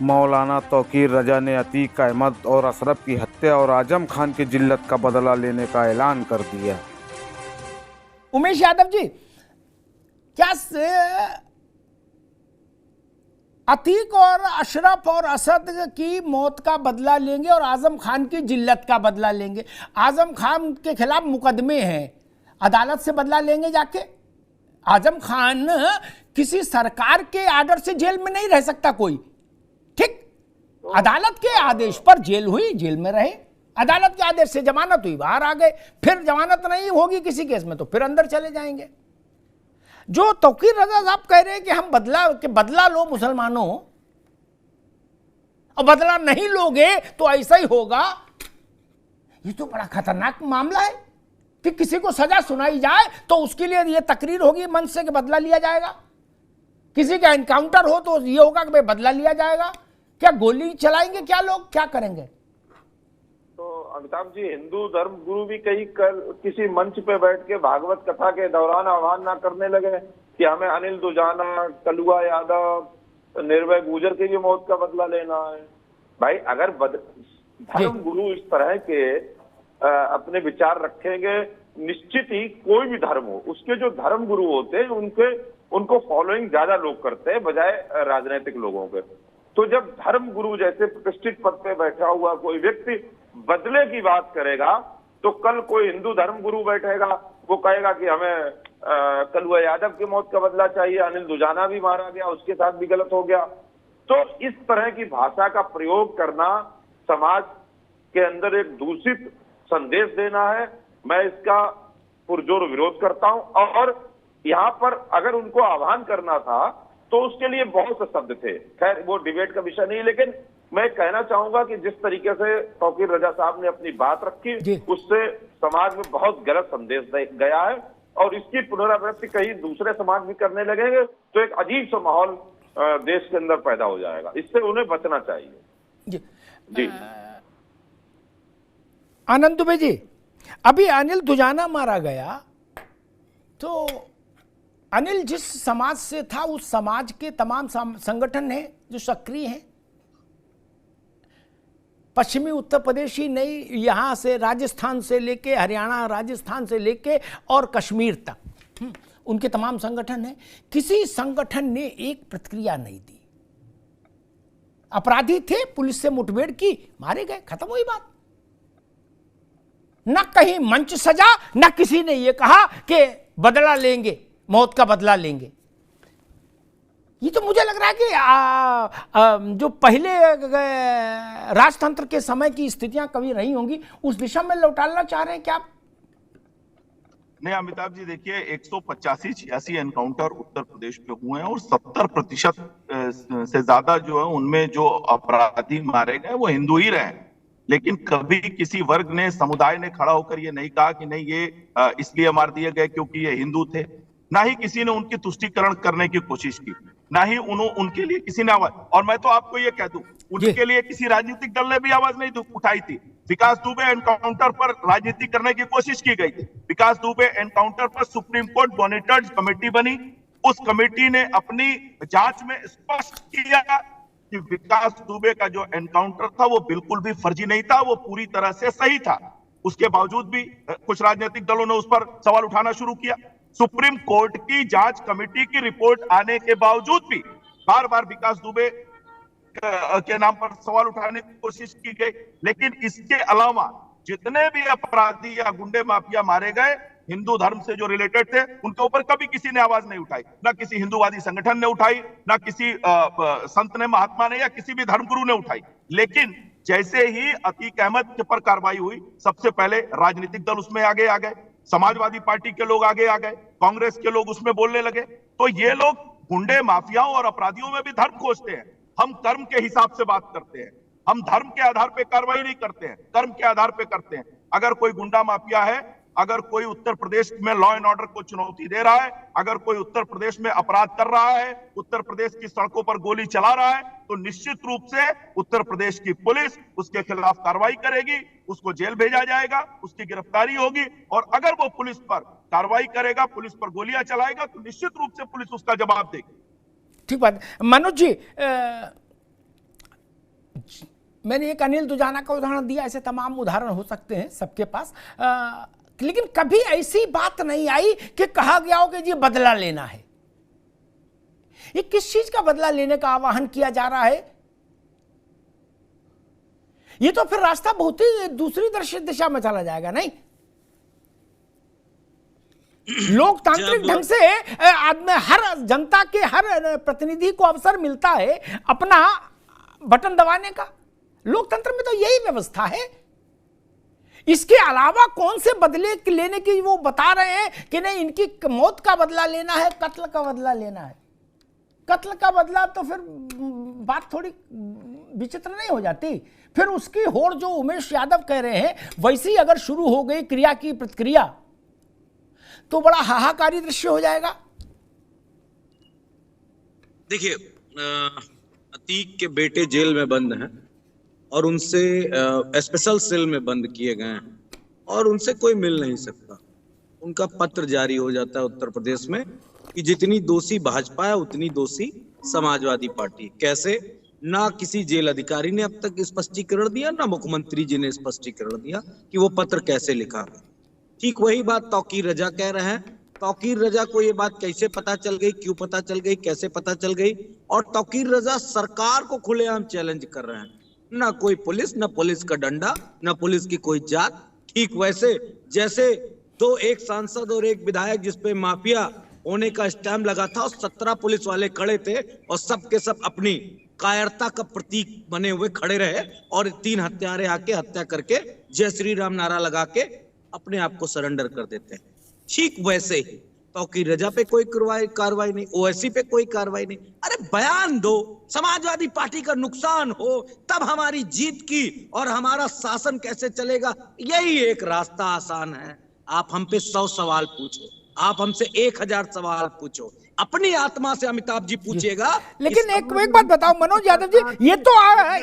मौलाना तौकीर रजा ने अतीक अहमद और अशरफ की हत्या और आजम खान की जिल्लत का बदला लेने का ऐलान कर दिया। उमेश यादव जी, क्या अतीक और अशरफ और असद की मौत का बदला लेंगे और आजम खान की जिल्लत का बदला लेंगे? आजम खान के खिलाफ मुकदमे हैं, अदालत से बदला लेंगे जाके। आजम खान किसी सरकार के आर्डर से जेल में नहीं रह सकता कोई, ठीक? अदालत के आदेश पर जेल हुई, जेल में रहे। अदालत के आदेश से जमानत हुई, बाहर आ गए। फिर जमानत नहीं होगी किसी केस में तो फिर अंदर चले जाएंगे। जो तौकीर रजा साहब कह रहे हैं कि हम बदला लो मुसलमानों, और बदला नहीं लोगे तो ऐसा ही होगा, ये तो बड़ा खतरनाक मामला है कि किसी को सजा सुनाई जाए तो उसके लिए ये तकरीर होगी मंच से कि बदला लिया जाएगा। किसी का एनकाउंटर हो तो ये होगा कि भाई बदला लिया जाएगा। क्या गोली चलाएंगे? क्या लोग क्या करेंगे? तो अमिताभ जी, हिंदू धर्म गुरु भी कहीं किसी मंच पे बैठ के भागवत कथा के दौरान आह्वान ना करने लगे कि हमें अनिल दुजाना, कलुआ यादव, निर्भय गुर्जर की भी मौत का बदला लेना है। भाई अगर धर्म गुरु इस तरह के अपने विचार रखेंगे, निश्चित ही कोई भी धर्म हो उसके जो धर्म गुरु होते हैं उनको फॉलोइंग ज्यादा लोग करते हैं बजाय राजनीतिक लोगों के। तो जब धर्म गुरु जैसे प्रतिष्ठित पद पे बैठा हुआ कोई व्यक्ति बदले की बात करेगा तो कल कोई हिंदू धर्म गुरु बैठेगा, वो कहेगा कि हमें कलुआ यादव की मौत का बदला चाहिए, अनिल दुजाना भी मारा गया, उसके साथ भी गलत हो गया। तो इस तरह की भाषा का प्रयोग करना समाज के अंदर एक दूषित संदेश देना है। मैं इसका पुरजोर विरोध करता हूं। और यहाँ पर अगर उनको आह्वान करना था तो उसके लिए बहुत से शब्द थे, खैर वो डिबेट का विषय नहीं, लेकिन मैं कहना चाहूंगा कि जिस तरीके से तौकीर रजा साहब ने अपनी बात रखी उससे समाज में बहुत गलत संदेश गया है और इसकी पुनरावृत्ति कहीं दूसरे समाज भी करने लगेंगे तो एक अजीब सा माहौल देश के अंदर पैदा हो जाएगा। इससे उन्हें बचना चाहिए। जी आनंद दुबे जी, अभी अनिल दुजाना मारा गया तो अनिल जिस समाज से था उस समाज के तमाम संगठन हैं जो सक्रिय हैं, पश्चिमी उत्तर प्रदेश ही नहीं, यहां से राजस्थान से लेके हरियाणा, राजस्थान से लेके और कश्मीर तक उनके तमाम संगठन हैं। किसी संगठन ने एक प्रतिक्रिया नहीं दी। अपराधी थे, पुलिस से मुठभेड़ की, मारे गए, खत्म हुई बात। न कहीं मंच सजा, न किसी ने यह कहा कि बदला लेंगे, मौत का बदला लेंगे। ये तो मुझे लग रहा है कि जो पहले राजतंत्र के समय की स्थितियां कभी रही होंगी उस दिशा में लौटाना चाह रहे हैं क्या आप? नहीं अमिताभ जी, देखिए 185-86 एनकाउंटर उत्तर प्रदेश में हुए हैं और 70% से ज्यादा जो है उनमें जो अपराधी मारे गए वो हिंदू ही रहे। लेकिन कभी किसी वर्ग ने, समुदाय ने खड़ा होकर ये नहीं कहा कि नहीं ये इसलिए मार दिए गए क्योंकि ये हिंदू थे। ना ही किसी ने उनकी तुष्टीकरण करने की कोशिश की, ना ही उनके लिए किसी ने आवाज, और मैं तो आपको ये कह दूं उनके लिए किसी राजनीतिक दल ने भी आवाज नहीं उठाई थी। विकास दुबे एनकाउंटर पर राजनीति करने की कोशिश की गई थी। विकास दुबे एनकाउंटर पर सुप्रीम कोर्ट मॉनिटर्ड कमेटी बनी। उस कमेटी ने अपनी जांच में स्पष्ट किया कि विकास दुबे का जो एनकाउंटर था वो बिल्कुल भी फर्जी नहीं था, वो पूरी तरह से सही था। उसके बावजूद भी कुछ राजनीतिक दलों ने उस पर सवाल उठाना शुरू किया। सुप्रीम कोर्ट की जांच कमेटी की रिपोर्ट आने के बावजूद भी बार बार विकास दुबे के नाम पर सवाल उठाने की कोशिश की गई। लेकिन इसके अलावा जितने भी अपराधी या गुंडे माफिया मारे गए हिंदू धर्म से जो रिलेटेड थे उनके ऊपर कभी किसी ने आवाज नहीं उठाई। ना किसी हिंदूवादी संगठन ने उठाई, ना किसी संत ने, महात्मा ने या किसी भी धर्मगुरु ने उठाई। लेकिन जैसे ही अतीक अहमद के पर कार्रवाई हुई सबसे पहले राजनीतिक दल उसमें आगे आ गए, समाजवादी पार्टी के लोग आगे आ गए, कांग्रेस के लोग उसमें बोलने लगे। तो ये लोग गुंडे, माफियाओं और अपराधियों में भी धर्म खोजते हैं। हम कर्म के हिसाब से बात करते हैं, हम धर्म के आधार पे कार्रवाई नहीं करते हैं, कर्म के आधार पे करते हैं। अगर कोई गुंडा माफिया है, अगर कोई उत्तर प्रदेश में लॉ एंड ऑर्डर को चुनौती दे रहा है, अगर कोई उत्तर प्रदेश में अपराध कर रहा है, उत्तर प्रदेश की सड़कों पर गोली चला रहा है, तो निश्चित रूप से उत्तर प्रदेश की पुलिस उसके खिलाफ कार्रवाई करेगी, उसको जेल भेजा जाएगा, उसकी गिरफ्तारी होगी। और अगर वो पुलिस पर कार्रवाई करेगा, पुलिस पर गोलियां चलाएगा, तो निश्चित रूप से पुलिस उसका जवाब देगी। ठीक बात। मनोज जी, मैंने एक अनिल दुजाना का उदाहरण दिया, ऐसे तमाम उदाहरण हो सकते हैं सबके पास। लेकिन कभी ऐसी बात नहीं आई कि कहा गया हो कि जी बदला लेना है। ये किस चीज का बदला लेने का आह्वान किया जा रहा है? ये तो फिर रास्ता बहुत ही दूसरी दिशा में चला जाएगा। नहीं, लोकतांत्रिक ढंग से आदमी, हर जनता के हर प्रतिनिधि को अवसर मिलता है अपना बटन दबाने का। लोकतंत्र में तो यही व्यवस्था है। इसके अलावा कौन से बदले लेने की वो बता रहे हैं कि नहीं, इनकी मौत का बदला लेना है, कत्ल का बदला लेना है। कत्ल का बदला तो फिर बात थोड़ी विचित्र नहीं हो जाती? फिर उसकी होड़ जो उमेश यादव कह रहे हैं वैसी अगर शुरू हो गई क्रिया की प्रतिक्रिया तो बड़ा हाहाकारी दृश्य हो जाएगा। देखिए, अतीक के बेटे जेल में बंद हैं और उनसे स्पेशल सेल में बंद किए गए हैं और उनसे कोई मिल नहीं सकता। उनका पत्र जारी हो जाता है उत्तर प्रदेश में कि जितनी दोषी भाजपा है उतनी दोषी समाजवादी पार्टी। कैसे? ना किसी जेल अधिकारी ने अब तक स्पष्टीकरण दिया, ना मुख्यमंत्री जी ने स्पष्टीकरण दिया कि वो पत्र कैसे लिखा गया। ठीक वही बात तौकीर रजा कह रहे हैं। तौकीर रजा को ये बात कैसे पता चल गई, क्यों पता चल गई, कैसे पता चल गई? और तौकीर रजा सरकार को खुलेआम चैलेंज कर रहे हैं। ना कोई पुलिस, ना पुलिस का डंडा, ना पुलिस की कोई जात। ठीक वैसे जैसे एक सांसद और एक विधायक जिसपे माफिया होने का स्टैम्प लगा था और 17 पुलिस वाले खड़े थे और सब के सब अपनी कायरता का प्रतीक बने हुए खड़े रहे और 3 हत्यारे आके हत्या करके जय श्री राम नारा लगा के अपने आप को सरेंडर कर देते हैं। ठीक वैसे ही तौकीर रजा पे कोई कार्रवाई नहीं, ओवैसी पे कोई कार्रवाई नहीं। अरे बयान दो, समाजवादी पार्टी का नुकसान हो तब हमारी जीत की और हमारा शासन कैसे चलेगा, यही एक रास्ता आसान है। आप हम पे 100 सवाल पूछो, आप हमसे 1000 सवाल पूछो, अपनी आत्मा से अमिताभ जी पूछिएगा। लेकिन एक बात बताओ मनोज यादव जी, ये तो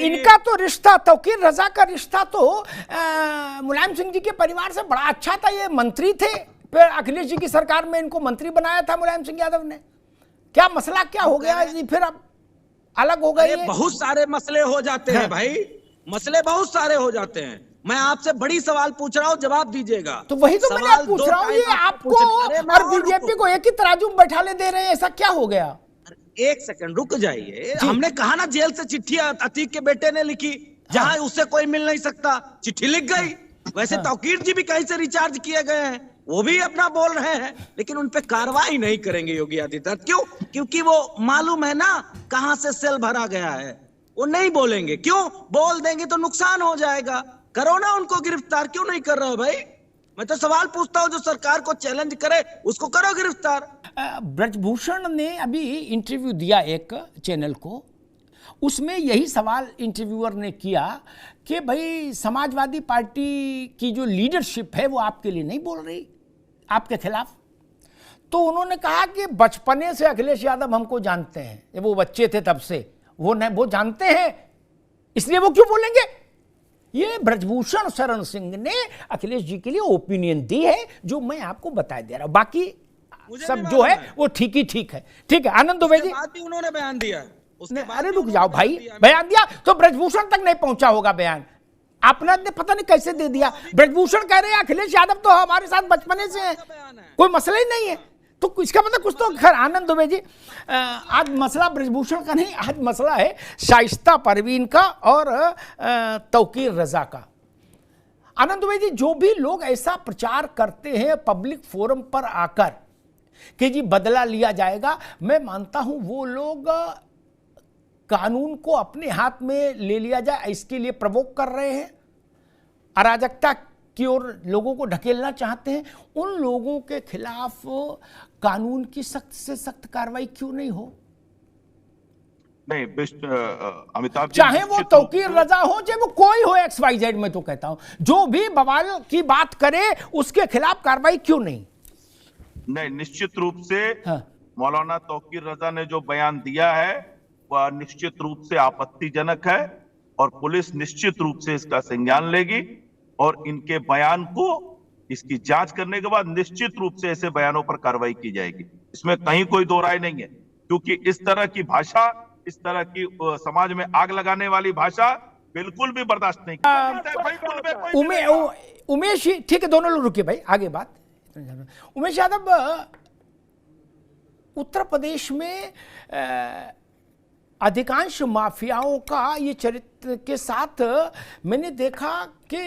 इनका तो रिश्ता, तौकीर रजा का रिश्ता तो मुलायम सिंह जी के परिवार से बड़ा अच्छा था। ये मंत्री थे, फिर अखिलेश जी की सरकार में इनको मंत्री बनाया था मुलायम सिंह यादव ने। क्या मसला क्या हो गया जी, फिर अब अलग हो गए? बहुत सारे मसले हो जाते हैं भाई, मसले बहुत सारे हो जाते हैं। मैं आपसे बड़ी सवाल पूछ रहा हूँ, जवाब दीजिएगा। तो वही तो मैं पूछ रहा हूँ, ये आपको और बीजेपी को एक ही तराजू में बैठा ले दे रहे हैं, ऐसा क्या हो गया? एक सेकंड रुक जाइए। हमने कहा ना जेल से चिट्ठी अतीक के बेटे ने लिखी, जहां उससे कोई मिल नहीं सकता, चिट्ठी लिख गई। वैसे तौकीर जी भी कहीं से रिचार्ज किए गए हैं, वो भी अपना बोल रहे हैं, लेकिन उन पे कार्रवाई नहीं करेंगे योगी आदित्यनाथ। क्यों? क्योंकि वो मालूम है ना कहां से सेल भरा गया है। वो नहीं बोलेंगे। क्यों? बोल देंगे तो नुकसान हो जाएगा। करो ना उनको गिरफ्तार, क्यों नहीं कर रहे हो भाई? मैं तो सवाल पूछता हूं, जो सरकार को चैलेंज करे उसको करो गिरफ्तार। ब्रजभूषण ने अभी इंटरव्यू दिया एक चैनल को, उसमें यही सवाल इंटरव्यूअर ने किया कि भाई समाजवादी पार्टी की जो लीडरशिप है वो आपके लिए नहीं बोल रही, आपके खिलाफ। तो उन्होंने कहा कि बचपने से अखिलेश यादव हमको जानते हैं, जब वो बच्चे थे तब से वो जानते हैं, इसलिए वो क्यों बोलेंगे? ये ब्रजभूषण शरण सिंह ने अखिलेश जी के लिए ओपिनियन दी है, जो मैं आपको बता दे रहा हूं। बाकी सब जो है वो ठीक ही ठीक है। ठीक है, आनंद दुबे जी, उन्होंने बयान दिया। अरे रुक जाओ भाई, बयान दिया तो ब्रजभूषण तक नहीं पहुंचा होगा बयान, आपने पता नहीं कैसे दे दिया। ब्रजभूषण कह रहे हैं अखिलेश यादव तो हमारे साथ बचपने से है, कोई मसला ही नहीं है। तो इसका मतलब कुछ तो खैर। आनंद दुबे जी, आज मसला ब्रजभूषण का नहीं, आज मसला है शाइस्ता परवीन का और तौकीर रजा का। आनंद दुबे जी, जो भी लोग ऐसा प्रचार करते हैं पब्लिक फोरम पर आकर कि जी बदला लिया जाएगा, मैं मानता हूं वो लोग कानून को अपने हाथ में ले लिया जाए इसके लिए प्रवोक कर रहे हैं, अराजकता की ओर लोगों को ढकेलना चाहते हैं। उन लोगों के खिलाफ कानून की सख्त से सख्त कार्रवाई क्यों नहीं हो? नहीं अमिताभ जी, चाहे वो तौकीर रजा हो, चाहे वो कोई हो XYZ, मैं तो कहता हूं जो भी बवाल की बात करे उसके खिलाफ कार्रवाई क्यों नहीं? नहीं, निश्चित रूप से हाँ। मौलाना तौकीर रजा ने जो बयान दिया है वह निश्चित रूप से आपत्तिजनक है और पुलिस निश्चित रूप से इसका संज्ञान लेगी और इनके बयान को, इसकी जांच करने के बाद निश्चित रूप से ऐसे बयानों पर कार्रवाई की जाएगी। इसमें कहीं कोई दो राय नहीं है, क्योंकि इस तरह की भाषा, इस तरह की समाज में आग लगाने वाली भाषा बिल्कुल भी बर्दाश्त नहीं किया। बिल्कुल भी कोई उमेश, ठीक है, दोनों लोग रुकिए भाई, आगे बात। उमेश यादव, उत्तर प्रदेश में अधिकांश माफियाओं का ये चरित्र के साथ मैंने देखा कि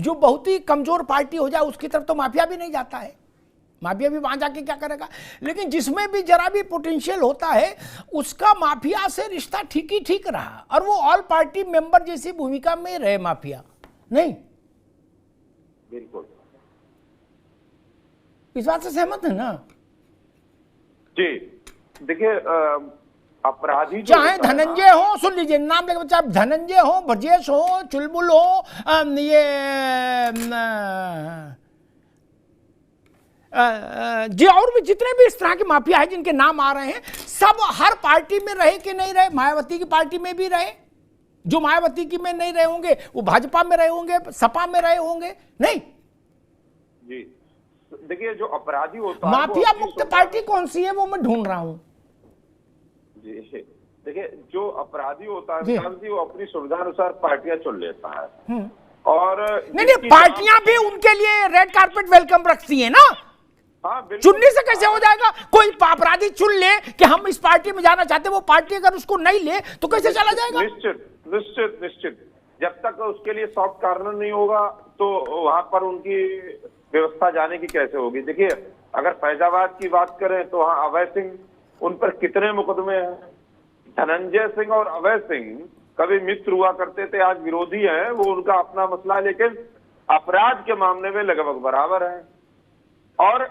जो बहुत ही कमजोर पार्टी हो जाए उसकी तरफ तो माफिया भी नहीं जाता है, माफिया भी वहां जाके क्या करेगा, लेकिन जिसमें भी जरा भी पोटेंशियल होता है उसका माफिया से रिश्ता ठीक ही ठीक रहा, और वो ऑल पार्टी मेंबर जैसी भूमिका में रहे माफिया, नहीं? बिल्कुल, इस बात से सहमत है ना? जी देखिए, अपराधी चाहे धनंजय हो, सुन लीजिए नाम लेकर, चाहे धनंजय हो, ब्रजेश हो, चुलबुल हो, ये जी, और भी जितने भी इस तरह के माफिया हैं जिनके नाम आ रहे हैं, सब हर पार्टी में रहे कि नहीं रहे? मायावती की पार्टी में भी रहे, जो मायावती की में नहीं रहे होंगे वो भाजपा में रहे होंगे, सपा में रहे होंगे, नहीं? जी देखिए, जो अपराधी होता है, माफिया मुक्त पार्टी कौन सी है वो मैं ढूंढ रहा हूं। जी देखिए, जो अपराधी होता है वो अपनी सुविधानुसार पार्टियां चुन लेता है, और नहीं, पार्टियां भी उनके लिए रेड कारपेट वेलकम रखती है ना। हाँ, चुनने से कैसे हो जाएगा? कोई अपराधी चुन ले कि हम इस पार्टी में जाना चाहते हैं, वो पार्टी अगर उसको नहीं ले तो कैसे चला जाएगा? निश्चित जब तक उसके लिए सॉफ्ट कॉर्नर नहीं होगा तो वहां पर उनकी व्यवस्था जाने की कैसे होगी? देखिए, अगर फैजाबाद की बात करें तो वहां अभय सिंह, उन पर कितने मुकदमे हैं। धनंजय सिंह और अभय सिंह कभी मित्र हुआ करते थे, आज विरोधी हैं, वो उनका अपना मसला है, लेकिन अपराध के मामले में लगभग बराबर है। और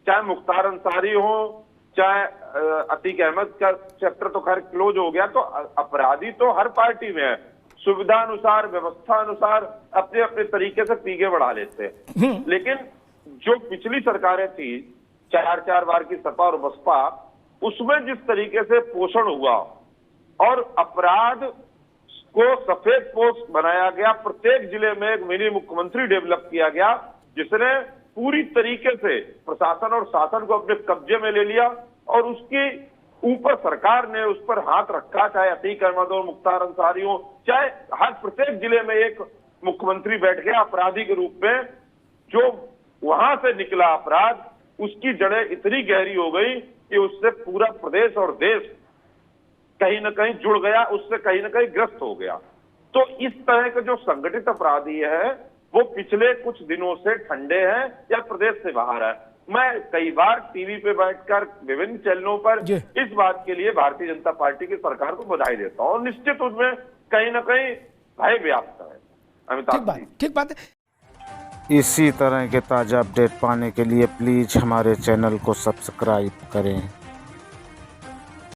चाहे मुख्तार अंसारी हो, चाहे अतीक अहमद का चैप्टर तो खैर क्लोज हो गया, तो अपराधी तो हर पार्टी में है, सुविधा अनुसार, व्यवस्था अनुसार अपने अपने तरीके से पीके बढ़ा लेते हैं। लेकिन जो पिछली सरकारें थी, 4 बार की सपा और बसपा, उसमें जिस तरीके से पोषण हुआ और अपराध को सफेद पोस्ट बनाया गया, प्रत्येक जिले में एक मिनी मुख्यमंत्री डेवलप किया गया, जिसने पूरी तरीके से प्रशासन और शासन को अपने कब्जे में ले लिया, और उसकी ऊपर सरकार ने उस पर हाथ रखा, चाहे अतीक अहमद हो, मुख्तार अंसारी हो, चाहे हर प्रत्येक जिले में एक मुख्यमंत्री बैठ गया अपराधी के रूप में। जो वहां से निकला अपराध, उसकी जड़ें इतनी गहरी हो गई कि उससे पूरा प्रदेश और देश कहीं ना कहीं जुड़ गया, उससे कहीं ना कहीं ग्रस्त हो गया। तो इस तरह के जो संगठित अपराधी है वो पिछले कुछ दिनों से ठंडे हैं या प्रदेश से बाहर है। मैं कई बार टीवी पे बैठकर विभिन्न चैनलों पर इस बात के लिए भारतीय जनता पार्टी की सरकार को बधाई देता हूं, और निश्चित उसमें कहीं ना कहीं भय व्याप्त है। अमिताभ जी, ठीक बात है। इसी तरह के ताज़ा अपडेट पाने के लिए प्लीज़ हमारे चैनल को सब्सक्राइब करें।